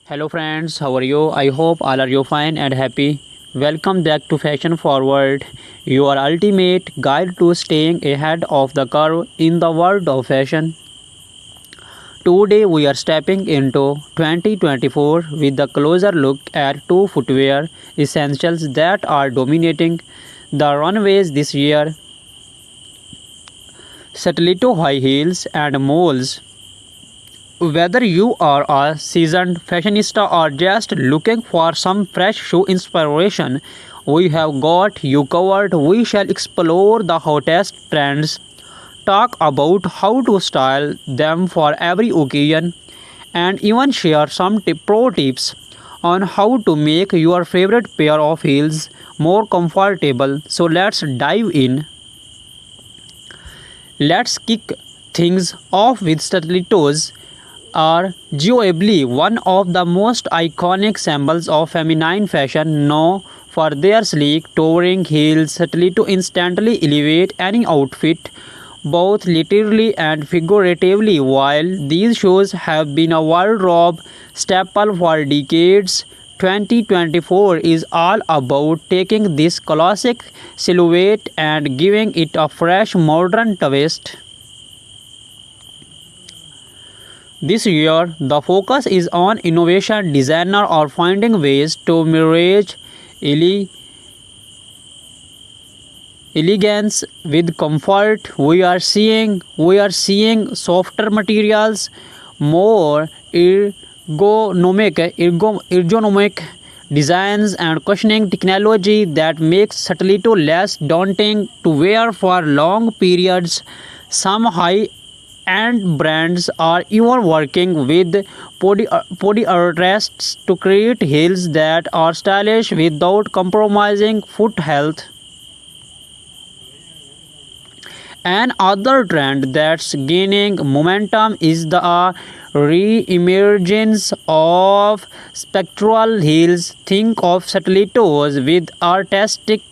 Hello friends, how are you? I hope all are you fine and happy. Welcome back to Fashion Forward, your ultimate guide to staying ahead of the curve in the world of fashion. Today we are stepping into 2024 with a closer look at two footwear essentials that are dominating the runways this year: stiletto high heels and moles. Whether you are a seasoned fashionista or just looking for some fresh shoe inspiration, we have got you covered. We shall explore the hottest trends, talk about how to style them for every occasion, and even share some pro tips on how to make your favorite pair of heels more comfortable. So let's dive in. Let's kick things off with stilettos are arguably one of the most iconic symbols of feminine fashion, known for their sleek, towering heels. Stiletto instantly elevate any outfit, both literally and figuratively. While these shoes have been a wardrobe staple for decades, 2024 is all about taking this classic silhouette and giving it a fresh modern twist. This year, the focus is on innovation, designer or finding ways to merge ele- elegance with comfort. We are seeing softer materials, more ergonomic designs, and cushioning technology that makes stiletto less daunting to wear for long periods. Some high and brands are even working with podiatrists to create heels that are stylish without compromising foot health. Another trend that's gaining momentum is the re-emergence of spectral heels. Think of stilettos with artistic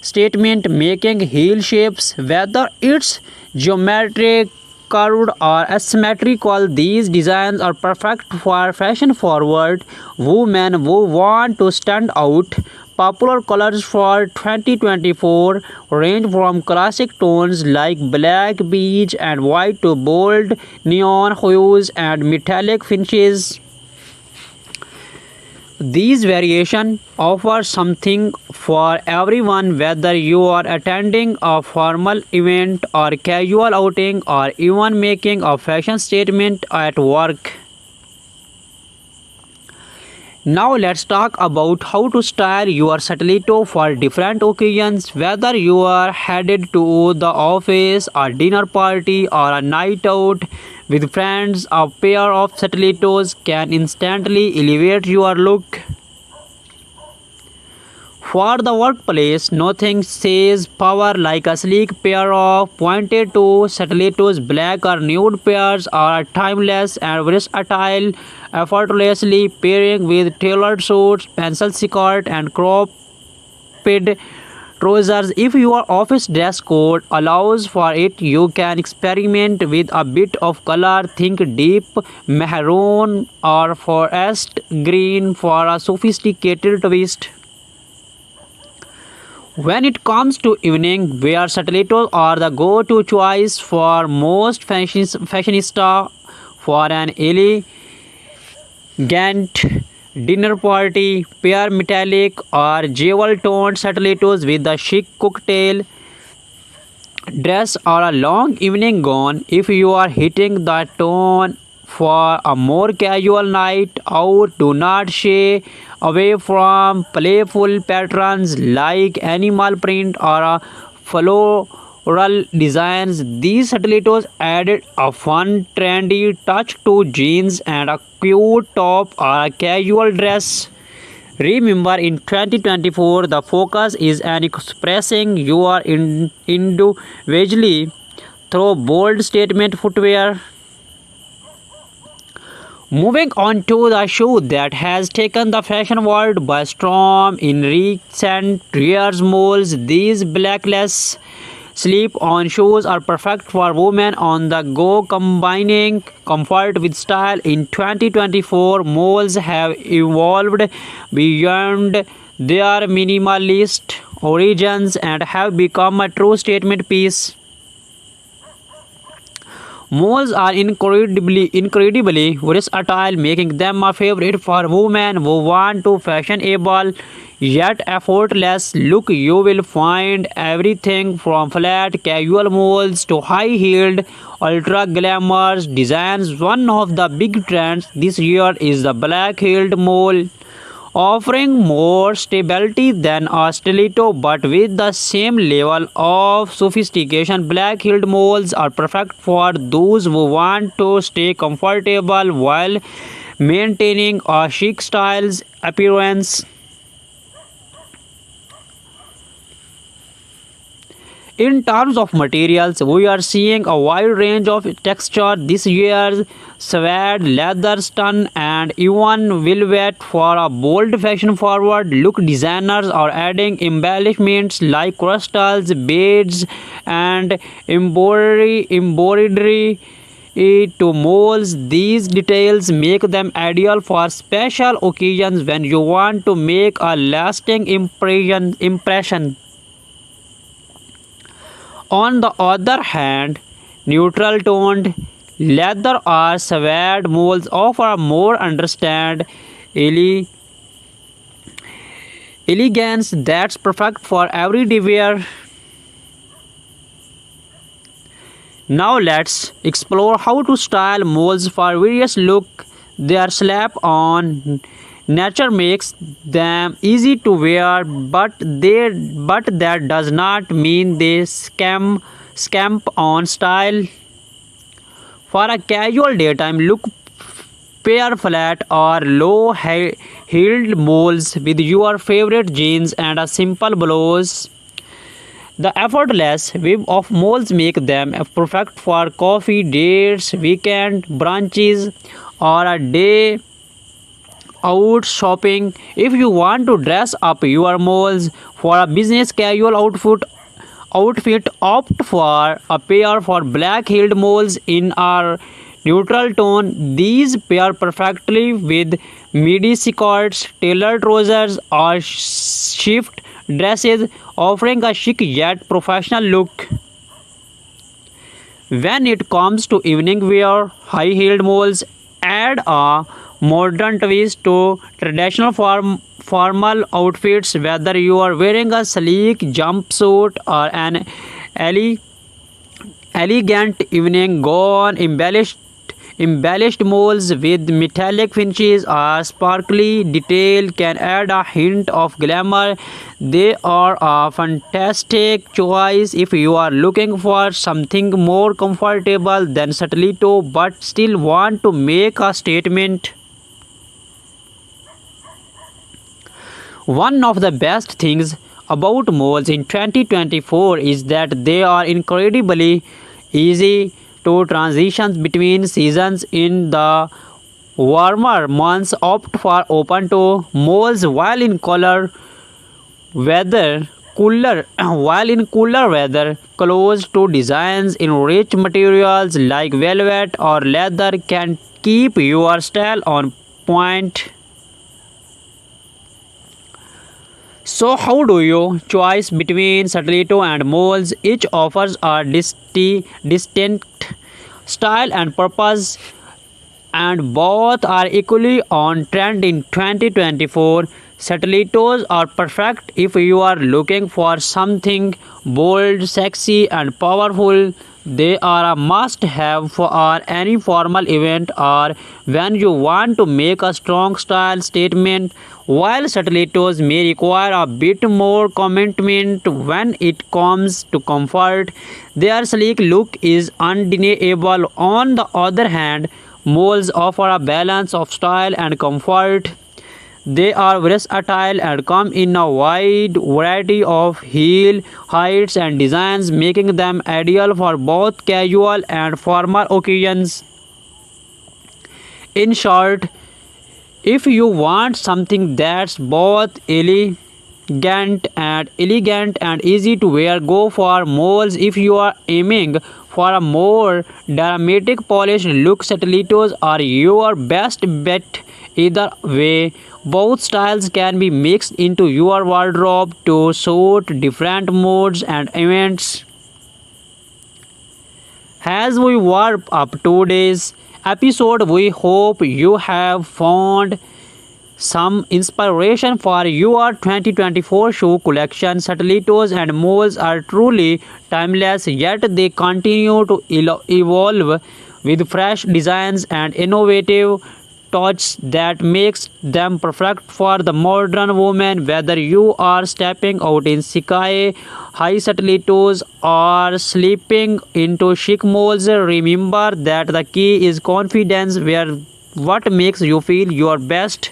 statement making heel shapes, whether it's geometric, curved, or asymmetrical. These designs are perfect for fashion forward women who want to stand out. Popular colors for 2024 range from classic tones like black, beige, and white to bold neon hues and metallic finishes. These variations offer something for everyone, whether you are attending a formal event or casual outing or even making a fashion statement at work. Now let's talk about how to style your stiletto for different occasions. Whether you are headed to the office, a dinner party, or a night out with friends, a pair of stilettos can instantly elevate your look. For the workplace, nothing says power like a sleek pair of pointed toe stilettos. Black or nude pairs are timeless and versatile, effortlessly pairing with tailored suits, pencil skirt, and cropped trousers. If your office dress code allows for it, you can experiment with a bit of color. Think deep maroon or forest green for a sophisticated twist. When it comes to evening wear, stilettos are the go-to choice for most fashionista for an elegant dinner party. Pair metallic or jewel-toned stilettos with a chic cocktail dress or a long evening gown. If you are hitting the tone for a more casual night out, do not shy away from playful patterns like animal print or a floral designs. These stilettos added a fun, trendy touch to jeans and a cute top or a casual dress. Remember, in 2024, the focus is on expressing your individually through bold statement footwear. Moving on to the shoe that has taken the fashion world by storm in recent years, moles. These blackless slip-on shoes are perfect for women on the go, combining comfort with style. In 2024, malls have evolved beyond their minimalist origins and have become a true statement piece. Malls are incredibly versatile, making them a favorite for women who want to fashionable yet effortless look. You will find everything from flat casual malls to high-heeled ultra glamorous designs. One of the big trends this year is the black-heeled mall, offering more stability than a stiletto but with the same level of sophistication. Black-heeled malls are perfect for those who want to stay comfortable while maintaining a chic styles appearance. In terms of materials, we are seeing a wide range of texture this year: suede, leather, stun, and even velvet for a bold fashion-forward look. Designers are adding embellishments like crystals, beads, and embroidery to molds. These details make them ideal for special occasions when you want to make a lasting impression. On the other hand, neutral toned leather or suede molds offer a more understand elegance that's perfect for everyday wear. Now let's explore how to style molds for various look. Their slap on nature makes them easy to wear, but that does not mean they scamp on style. For a casual daytime look, pair flat or low-heeled molds with your favorite jeans and a simple blouse. The effortless web of molds make them perfect for coffee dates, weekend brunches, or a day out shopping. If you want to dress up your molds for a business casual outfit, opt for a pair for black-heeled molds in a neutral tone. These pair perfectly with midi skirts, tailored trousers, or shift dresses, offering a chic yet professional look. When it comes to evening wear, high-heeled molds add a modern twist to traditional formal outfits. Whether you are wearing a sleek jumpsuit or an ele- elegant evening gown, embellished molds with metallic finishes or sparkly detail can add a hint of glamour. They are a fantastic choice if you are looking for something more comfortable than stiletto but still want to make a statement. One of the best things about malls in 2024 is that they are incredibly easy to transition between seasons. In the warmer months, opt for open toe malls, while in cooler weather, close to designs in rich materials like velvet or leather can keep your style on point. So how do you choose between stiletto and molds? Each offers a distinct style and purpose, and both are equally on trend in 2024. Stilettos are perfect if you are looking for something bold, sexy, and powerful. They are a must-have for any formal event or when you want to make a strong style statement. While stilettos may require a bit more commitment when it comes to comfort, their sleek look is undeniable. On the other hand, molds offer a balance of style and comfort. They are versatile and come in a wide variety of heel heights and designs, making them ideal for both casual and formal occasions. In short, if you want something that's both and elegant and easy to wear. Go for moles if you are aiming for a more dramatic polished look. Stilettos are your best bet. Either way, both styles can be mixed into your wardrobe to suit different moods and events. As we wrap up today's episode, we hope you have found some inspiration for your 2024 shoe collection. Stilettos and moles are truly timeless, yet they continue to evolve with fresh designs and innovative touch that makes them perfect for the modern woman. Whether you are stepping out in sky high stilettos or slipping into chic moles, remember that the key is confidence. Wear what makes you feel your best.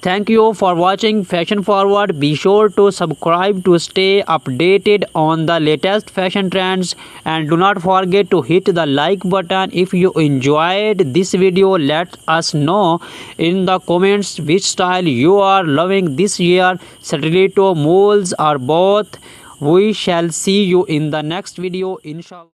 Thank you for watching Fashion Forward. Be sure to subscribe to stay updated on the latest fashion trends, and do not forget to hit the like button if you enjoyed this video. Let us know in the comments which style you are loving this year, stiletto, moles or both. We shall see you in the next video, inshallah.